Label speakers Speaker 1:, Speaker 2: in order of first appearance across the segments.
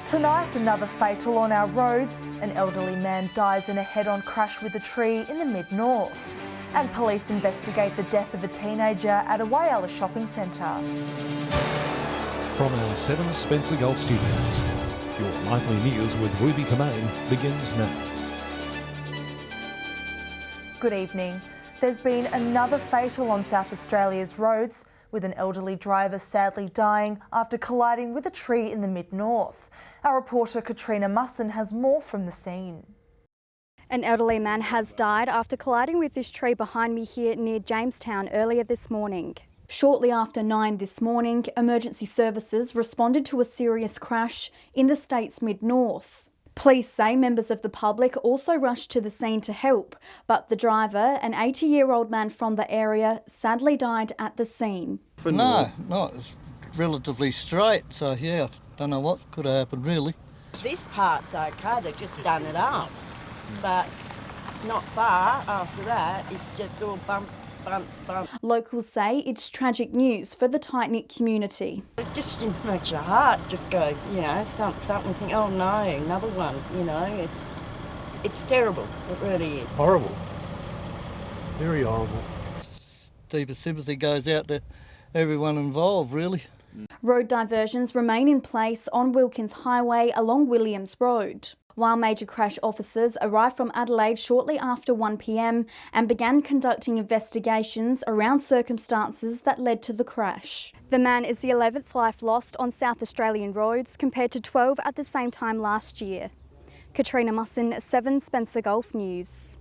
Speaker 1: Tonight, another fatal on our roads. An elderly man dies in a head-on crash with a tree in the mid-north. And police investigate the death of a teenager at a Whyalla shopping centre.
Speaker 2: From our 7 Spencer Golf Studios, your nightly news with Ruby Kamain begins now.
Speaker 1: Good evening. There's been another fatal on South Australia's roads, with an elderly driver sadly dying after colliding with a tree in the mid-north. Our reporter Katrina Musson has more from the scene.
Speaker 3: An elderly man has died after colliding with this tree behind me here near Jamestown earlier this morning. Shortly after 9 this morning, emergency services responded to a serious crash in the state's mid-north. Police say members of the public also rushed to the scene to help, but the driver, an 80-year-old man from the area, sadly died at the scene.
Speaker 4: No, it's relatively straight, so yeah, don't know what could have happened really.
Speaker 5: This part's okay, they've just done it up, but not far after that, it's just all bumps.
Speaker 3: Locals say it's tragic news for the tight-knit community.
Speaker 5: It just makes your heart just go, thump, thump, and think, oh no, another one, it's terrible, it really is.
Speaker 6: Horrible, very horrible.
Speaker 4: Deepest sympathy goes out to everyone involved, really.
Speaker 3: Road diversions remain in place on Wilkins Highway along Williams Road, while major crash officers arrived from Adelaide shortly after 1 p.m. and began conducting investigations around circumstances that led to the crash. The man is the 11th life lost on South Australian roads, compared to 12 at the same time last year. Katrina Musson, 7 Spencer Golf News.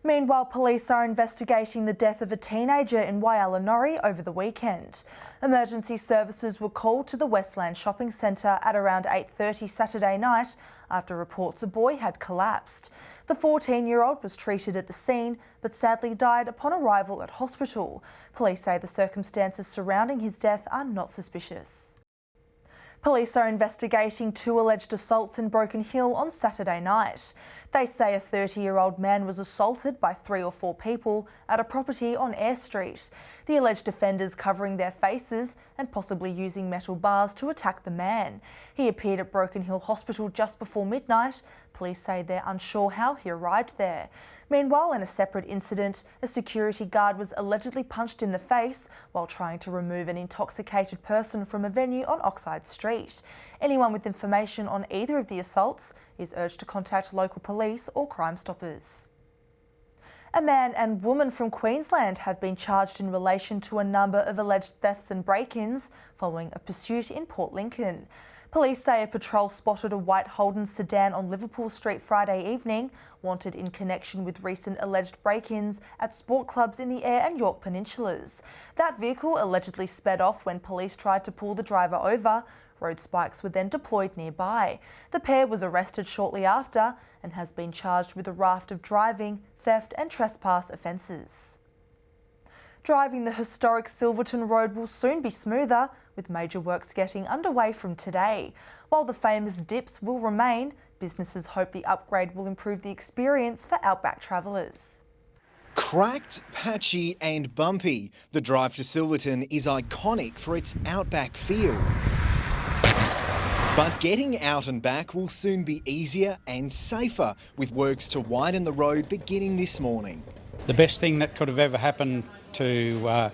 Speaker 1: Meanwhile, police are investigating the death of a teenager in Whyalla over the weekend. Emergency services were called to the Westland shopping centre at around 8:30 Saturday night after reports a boy had collapsed. The 14-year-old was treated at the scene but sadly died upon arrival at hospital. Police say the circumstances surrounding his death are not suspicious. Police are investigating 2 alleged assaults in Broken Hill on Saturday night. They say a 30-year-old man was assaulted by 3 or 4 people at a property on Eyre Street. The alleged offenders covering their faces and possibly using metal bars to attack the man. He appeared at Broken Hill Hospital just before midnight. Police say they're unsure how he arrived there. Meanwhile, in a separate incident, a security guard was allegedly punched in the face while trying to remove an intoxicated person from a venue on Oxide Street. Anyone with information on either of the assaults is urged to contact local police or Crime Stoppers. A man and woman from Queensland have been charged in relation to a number of alleged thefts and break-ins following a pursuit in Port Lincoln. Police say a patrol spotted a white Holden sedan on Liverpool Street Friday evening, wanted in connection with recent alleged break-ins at sport clubs in the Eyre and York Peninsulas. That vehicle allegedly sped off when police tried to pull the driver over. Road spikes were then deployed nearby. The pair was arrested shortly after and has been charged with a raft of driving, theft and trespass offences. Driving the historic Silverton road will soon be smoother, with major works getting underway from today. While the famous dips will remain, businesses hope the upgrade will improve the experience for outback travellers.
Speaker 7: Cracked, patchy and bumpy, the drive to Silverton is iconic for its outback feel. But getting out and back will soon be easier and safer, with works to widen the road beginning this morning.
Speaker 6: The best thing that could have ever happened to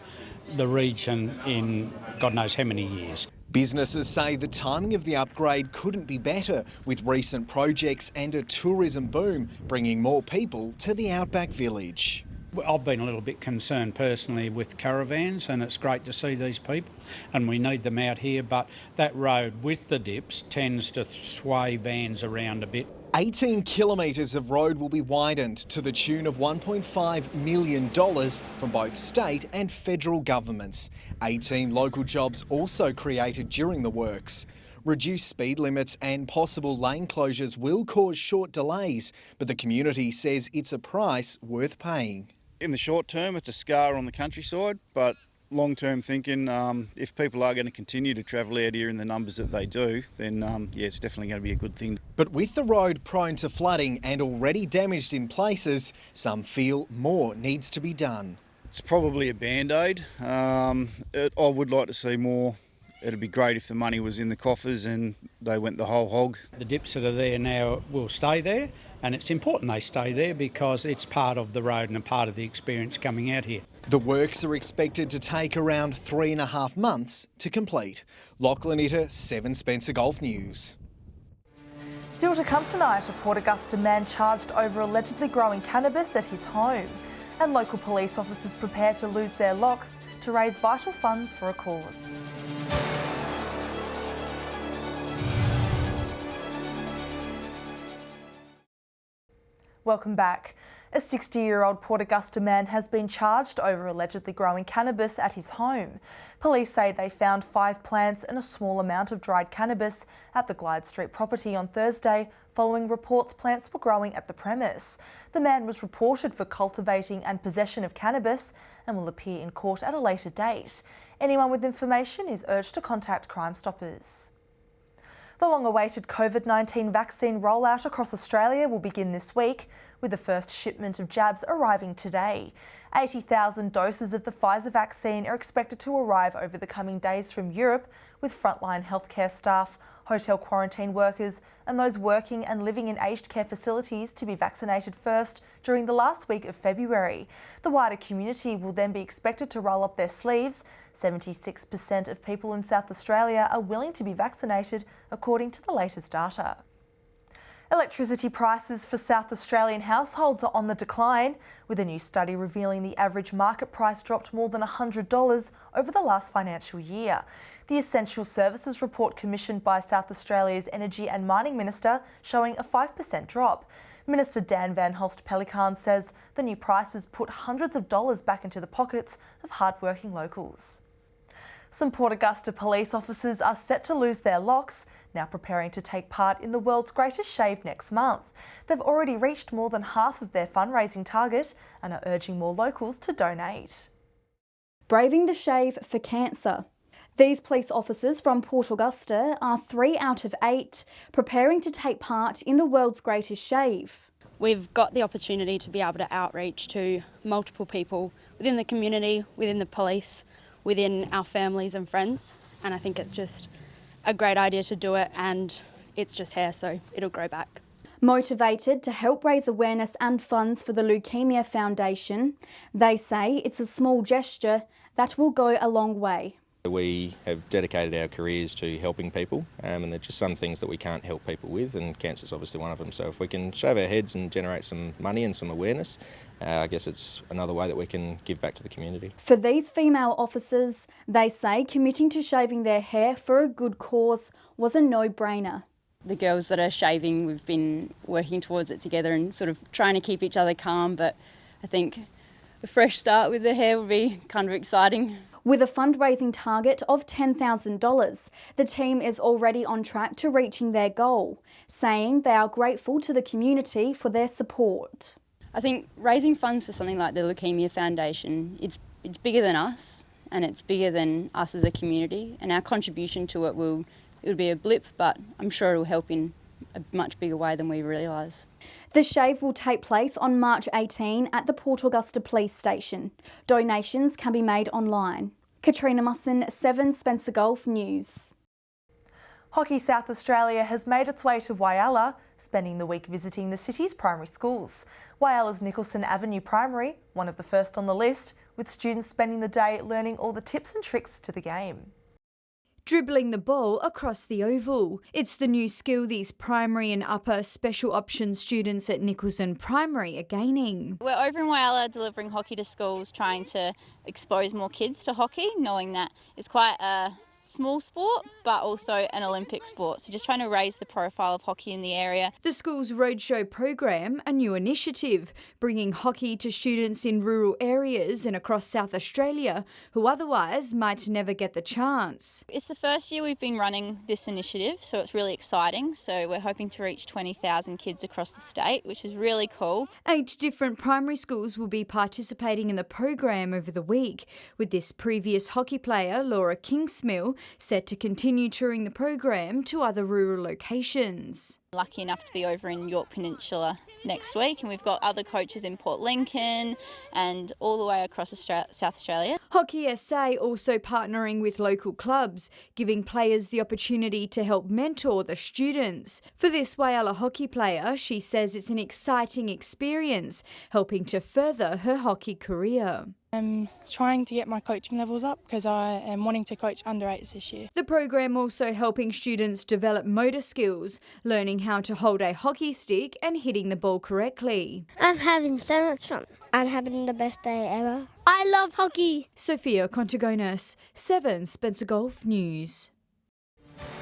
Speaker 6: the region in God knows how many years.
Speaker 7: Businesses say the timing of the upgrade couldn't be better, with recent projects and a tourism boom bringing more people to the outback village.
Speaker 6: I've been a little bit concerned personally with caravans, and it's great to see these people and we need them out here, but that road with the dips tends to sway vans around a bit.
Speaker 7: 18 kilometres of road will be widened to the tune of $1.5 million from both state and federal governments. 18 local jobs also created during the works. Reduced speed limits and possible lane closures will cause short delays, but the community says it's a price worth paying.
Speaker 8: In the short term, it's a scar on the countryside, but long-term thinking, if people are going to continue to travel out here in the numbers that they do, then it's definitely going to be a good thing.
Speaker 7: But with the road prone to flooding and already damaged in places, some feel more needs to be done.
Speaker 8: It's probably a band-aid. I would like to see more. It'd be great if the money was in the coffers and they went the whole hog.
Speaker 6: The dips that are there now will stay there, and it's important they stay there because it's part of the road and a part of the experience coming out here.
Speaker 7: The works are expected to take around 3.5 months to complete. Lachlan Itter, 7 Spencer Golf News.
Speaker 1: Still to come tonight, a Port Augusta man charged over allegedly growing cannabis at his home. And local police officers prepare to lose their locks to raise vital funds for a cause. Welcome back. A 60-year-old Port Augusta man has been charged over allegedly growing cannabis at his home. Police say they found 5 plants and a small amount of dried cannabis at the Glyde Street property on Thursday, following reports plants were growing at the premise. The man was reported for cultivating and possession of cannabis and will appear in court at a later date. Anyone with information is urged to contact Crime Stoppers. The long-awaited COVID-19 vaccine rollout across Australia will begin this week, with the first shipment of jabs arriving today. 80,000 doses of the Pfizer vaccine are expected to arrive over the coming days from Europe, with frontline healthcare staff, hotel quarantine workers and those working and living in aged care facilities to be vaccinated first during the last week of February. The wider community will then be expected to roll up their sleeves. 76% of people in South Australia are willing to be vaccinated, according to the latest data. Electricity prices for South Australian households are on the decline, with a new study revealing the average market price dropped more than $100 over the last financial year. The Essential Services report commissioned by South Australia's Energy and Mining Minister showing a 5% drop. Minister Dan Van Holst-Pellekaan says the new prices put hundreds of dollars back into the pockets of hard-working locals. Some Port Augusta police officers are set to lose their locks, now preparing to take part in the world's greatest shave next month. They've already reached more than half of their fundraising target and are urging more locals to donate.
Speaker 3: Braving the shave for cancer. These police officers from Port Augusta are 3 out of 8 preparing to take part in the world's greatest shave.
Speaker 9: We've got the opportunity to be able to outreach to multiple people within the community, within the police, within our families and friends, and I think it's just a great idea to do it, and it's just hair, so it'll grow back.
Speaker 3: Motivated to help raise awareness and funds for the Leukemia Foundation, they say it's a small gesture that will go a long way.
Speaker 10: We have dedicated our careers to helping people, and they're just some things that we can't help people with, and cancer's obviously one of them. So if we can shave our heads and generate some money and some awareness, I guess it's another way that we can give back to the community.
Speaker 3: For these female officers, they say committing to shaving their hair for a good cause was a no-brainer.
Speaker 9: The girls that are shaving, we've been working towards it together and sort of trying to keep each other calm, but I think a fresh start with the hair would be kind of exciting.
Speaker 3: With a fundraising target of $10,000, the team is already on track to reaching their goal, saying they are grateful to the community for their support.
Speaker 9: I think raising funds for something like the Leukemia Foundation, it's bigger than us, and it's bigger than us as a community, and our contribution to it will be a blip, but I'm sure it will help in a much bigger way than we realise.
Speaker 3: The shave will take place on March 18 at the Port Augusta Police Station. Donations can be made online. Katrina Musson, 7 Spencer Golf News.
Speaker 1: Hockey South Australia has made its way to Whyalla, spending the week visiting the city's primary schools. Whyalla's Nicholson Avenue Primary, one of the first on the list, with students spending the day learning all the tips and tricks to the game.
Speaker 11: Dribbling the ball across the oval. It's the new skill these primary and upper special options students at Nicholson Primary are gaining.
Speaker 12: We're over in Whyalla delivering hockey to schools, trying to expose more kids to hockey, knowing that it's quite a small sport but also an Olympic sport, so just trying to raise the profile of hockey in the area.
Speaker 11: The school's roadshow program, a new initiative, bringing hockey to students in rural areas and across South Australia who otherwise might never get the chance.
Speaker 12: It's the first year we've been running this initiative, so it's really exciting. So we're hoping to reach 20,000 kids across the state, which is really cool.
Speaker 11: 8 different primary schools will be participating in the program over the week, with this previous hockey player, Laura Kingsmill, set to continue touring the program to other rural locations.
Speaker 12: Lucky enough to be over in York Peninsula next week, and we've got other coaches in Port Lincoln and all the way across South Australia.
Speaker 11: Hockey SA also partnering with local clubs, giving players the opportunity to help mentor the students. For this Whyalla hockey player, she says it's an exciting experience, helping to further her hockey career.
Speaker 13: I'm trying to get my coaching levels up because I am wanting to coach under-8s this year.
Speaker 11: The program also helping students develop motor skills, learning how to hold a hockey stick and hitting the ball correctly.
Speaker 14: I'm having so much fun. I'm having the best day ever. I love hockey.
Speaker 11: Sophia Contagonis, 7 Spencer Golf News.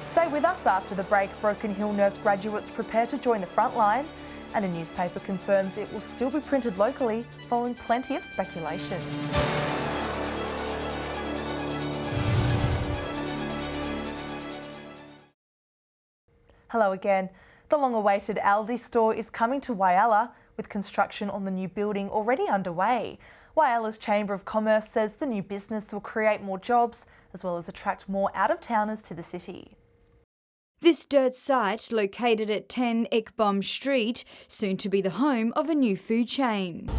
Speaker 1: Stay with us after the break. Broken Hill nurse graduates prepare to join the front line, and a newspaper confirms it will still be printed locally following plenty of speculation. Hello again. The long-awaited Aldi store is coming to Whyalla, with construction on the new building already underway. Whyalla's Chamber of Commerce says the new business will create more jobs as well as attract more out-of-towners to the city.
Speaker 11: This dirt site, located at 10 Ekbom Street, soon to be the home of a new food chain.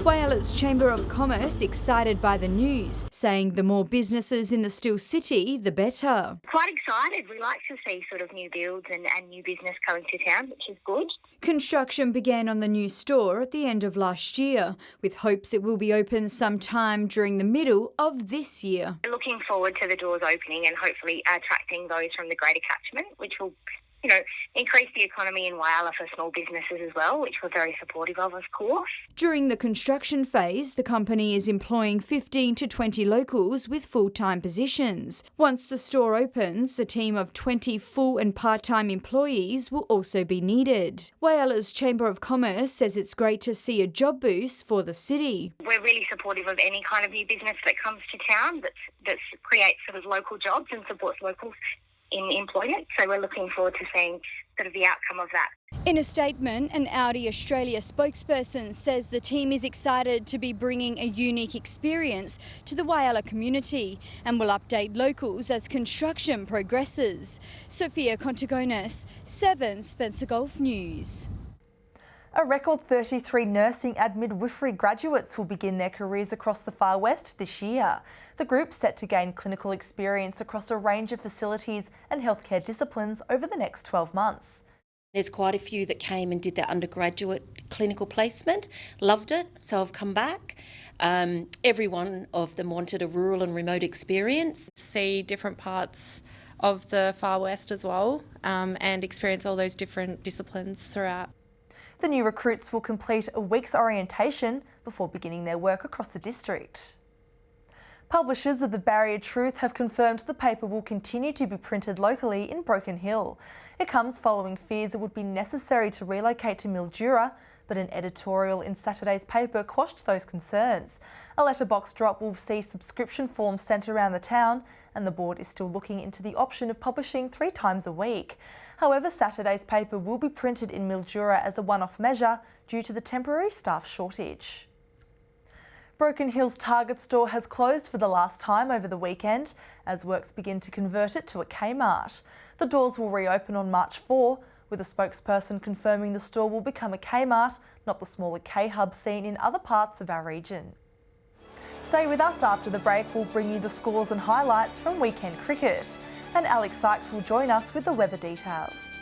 Speaker 11: Whyalla's Chamber of Commerce excited by the news, saying the more businesses in the Still City, the better.
Speaker 15: Quite excited. We like to see sort of new builds and new business coming to town, which is good.
Speaker 11: Construction began on the new store at the end of last year, with hopes it will be open sometime during the middle of this year.
Speaker 15: We're looking forward to the doors opening and hopefully attracting those from the greater catchment, which will increase the economy in Whyalla for small businesses as well, which we're very supportive of course.
Speaker 11: During the construction phase, the company is employing 15 to 20 locals with full-time positions. Once the store opens, a team of 20 full and part-time employees will also be needed. Whyalla's Chamber of Commerce says it's great to see a job boost for the city.
Speaker 15: We're really supportive of any kind of new business that comes to town that creates sort of local jobs and supports locals in employment, so we're looking forward to seeing sort of the outcome of that.
Speaker 11: In a statement, an Audi Australia spokesperson says the team is excited to be bringing a unique experience to the Whyalla community and will update locals as construction progresses. Sophia Contagonis, 7 Spencer Golf News.
Speaker 1: A record 33 nursing and midwifery graduates will begin their careers across the Far West this year. The group's set to gain clinical experience across a range of facilities and healthcare disciplines over the next 12 months.
Speaker 16: There's quite a few that came and did their undergraduate clinical placement, loved it, so I've come back. Every one of them wanted a rural and remote experience.
Speaker 17: See different parts of the Far West as well, and experience all those different disciplines throughout.
Speaker 1: The new recruits will complete a week's orientation before beginning their work across the district. Publishers of the Barrier Truth have confirmed the paper will continue to be printed locally in Broken Hill. It comes following fears it would be necessary to relocate to Mildura, but an editorial in Saturday's paper quashed those concerns. A letterbox drop will see subscription forms sent around the town, and the board is still looking into the option of publishing 3 times a week. However, Saturday's paper will be printed in Mildura as a one-off measure due to the temporary staff shortage. Broken Hill's Target store has closed for the last time over the weekend as works begin to convert it to a Kmart. The doors will reopen on March 4, with a spokesperson confirming the store will become a Kmart, not the smaller K-hub seen in other parts of our region. Stay with us after the break. We'll bring you the scores and highlights from weekend cricket. And Alex Sykes will join us with the weather details.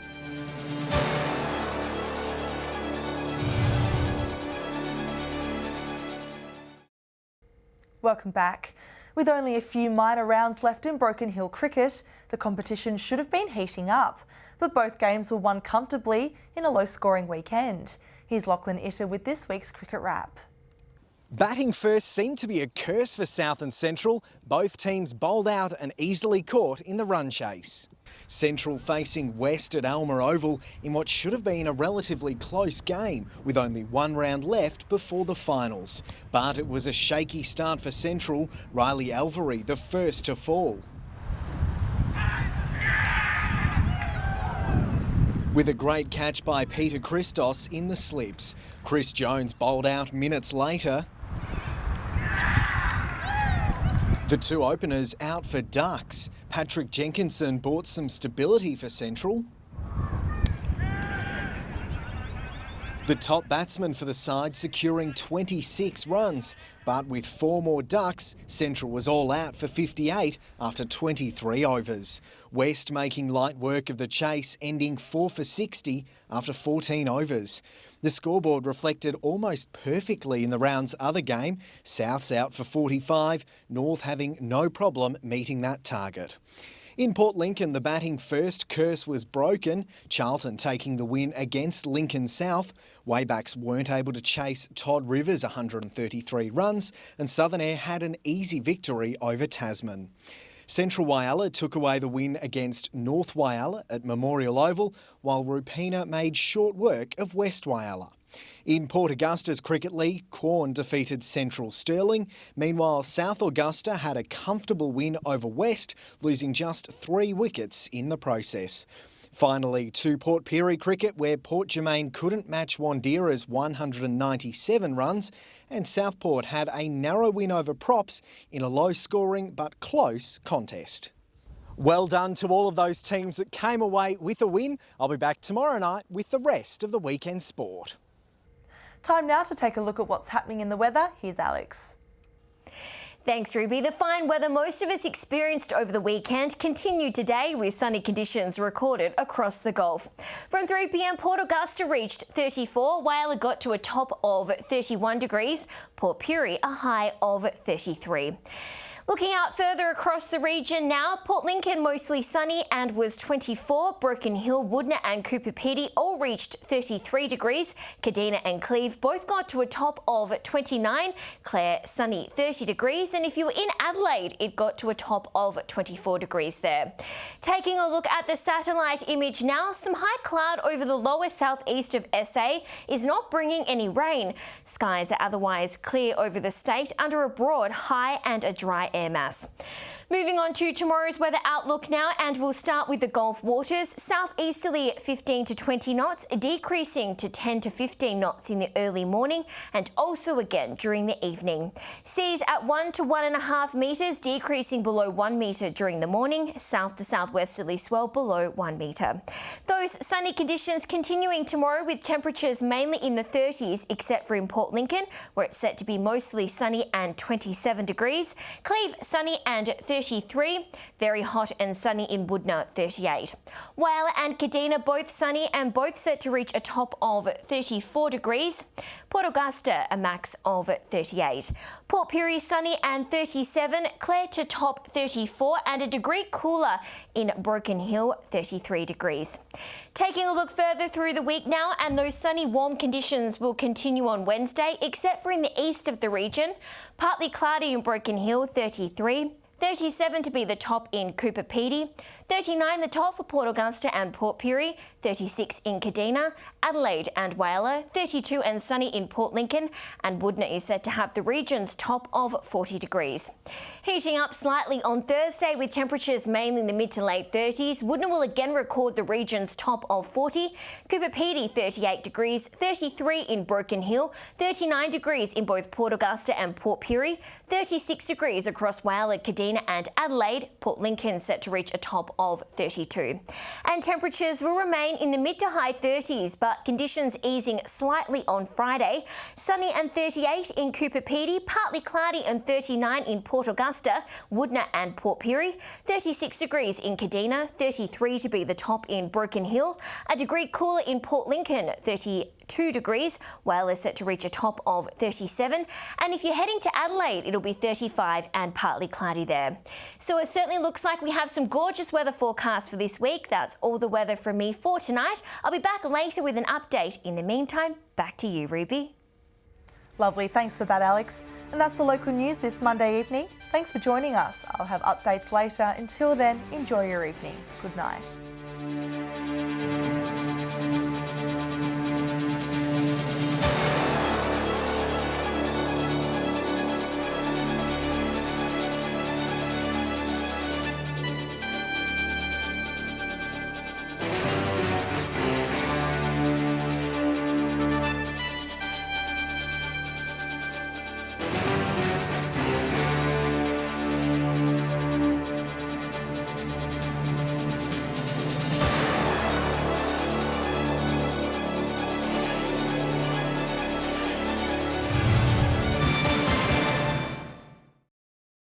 Speaker 1: Welcome back. With only a few minor rounds left in Broken Hill cricket, the competition should have been heating up, but both games were won comfortably in a low-scoring weekend. Here's Lachlan Itter with this week's Cricket Wrap.
Speaker 7: Batting first seemed to be a curse for South and Central. Both teams bowled out and easily caught in the run chase. Central facing West at Alma Oval in what should have been a relatively close game, with only 1 round left before the finals. But it was a shaky start for Central. Riley Alvery, the first to fall. With a great catch by Peter Christos in the slips. Chris Jones bowled out minutes later. The two openers out for ducks. Patrick Jenkinson brought some stability for Central. The top batsman for the side securing 26 runs, but with 4 more ducks, Central was all out for 58 after 23 overs. West making light work of the chase, ending 4 for 60 after 14 overs. The scoreboard reflected almost perfectly in the round's other game. South's out for 45, North having no problem meeting that target. In Port Lincoln, the batting first curse was broken. Charlton taking the win against Lincoln South. Waybacks weren't able to chase Todd Rivers' 133 runs, and Southern Air had an easy victory over Tasman. Central Whyalla took away the win against North Whyalla at Memorial Oval, while Rupina made short work of West Whyalla. In Port Augusta's Cricket League, Quorn defeated Central Stirling. Meanwhile, South Augusta had a comfortable win over West, losing just 3 wickets in the process. Finally, to Port Pirie cricket, where Port Germain couldn't match Wandira's 197 runs, and Southport had a narrow win over Props in a low-scoring but close contest. Well done to all of those teams that came away with a win. I'll be back tomorrow night with the rest of the weekend sport.
Speaker 1: Time now to take a look at what's happening in the weather. Here's Alex.
Speaker 18: Thanks, Ruby. The fine weather most of us experienced over the weekend continued today with sunny conditions recorded across the Gulf. From 3 p.m, Port Augusta reached 34, Whyalla got to a top of 31 degrees, Port Pirie a high of 33. Looking out further across the region now, Port Lincoln mostly sunny and was 24. Broken Hill, Woodner and Cooper Pedy all reached 33 degrees. Kadina and Cleve both got to a top of 29. Clare sunny 30 degrees. And if you were in Adelaide, it got to a top of 24 degrees there. Taking a look at the satellite image now, some high cloud over the lower southeast of SA is not bringing any rain. Skies are otherwise clear over the state under a broad high and a dry air mass. Moving on to tomorrow's weather outlook now, and we'll start with the Gulf waters. Southeasterly at 15 to 20 knots, decreasing to 10 to 15 knots in the early morning and also again during the evening. Seas at 1 to 1.5 metres, decreasing below 1 metre during the morning. South to southwesterly swell below 1 metre. Those sunny conditions continuing tomorrow with temperatures mainly in the 30s except for in Port Lincoln, where it's set to be mostly sunny and 27 degrees. Cleve sunny and 33, very hot and sunny in Woodner 38. Whyalla and Kadina both sunny and both set to reach a top of 34 degrees. Port Augusta a max of 38. Port Pirie sunny and 37, Clare to top 34 and a degree cooler in Broken Hill 33 degrees. Taking a look further through the week now, and those sunny warm conditions will continue on Wednesday except for in the east of the region. Partly cloudy in Broken Hill 33. 37 to be the top in Cooper Pedy, 39 the top for Port Augusta and Port Pirie, 36 in Kadina, Adelaide and Whyalla, 32 and sunny in Port Lincoln, and Woodner is set to have the region's top of 40 degrees. Heating up slightly on Thursday with temperatures mainly in the mid to late 30s, Woodner will again record the region's top of 40, Cooper Pedy 38 degrees, 33 in Broken Hill, 39 degrees in both Port Augusta and Port Pirie, 36 degrees across Whyalla, Kadina and Adelaide. Port Lincoln set to reach a top of 32. And temperatures will remain in the mid to high 30s, but conditions easing slightly on Friday. Sunny and 38 in Cooper Pedy, partly cloudy and 39 in Port Augusta, Woodner and Port Pirie, 36 degrees in Kadina, 33 to be the top in Broken Hill, a degree cooler in Port Lincoln, 32 degrees, Whyalla is set to reach a top of 37, and if you're heading to Adelaide, it'll be 35 and partly cloudy there. So it certainly looks like we have some gorgeous weather forecasts for this week. That's all the weather from me for tonight. I'll be back later with an update. In the meantime, back to you, Ruby.
Speaker 1: Lovely, thanks for that, Alex. And that's the local news this Monday evening. Thanks for joining us. I'll have updates later. Until then, enjoy your evening. Good night.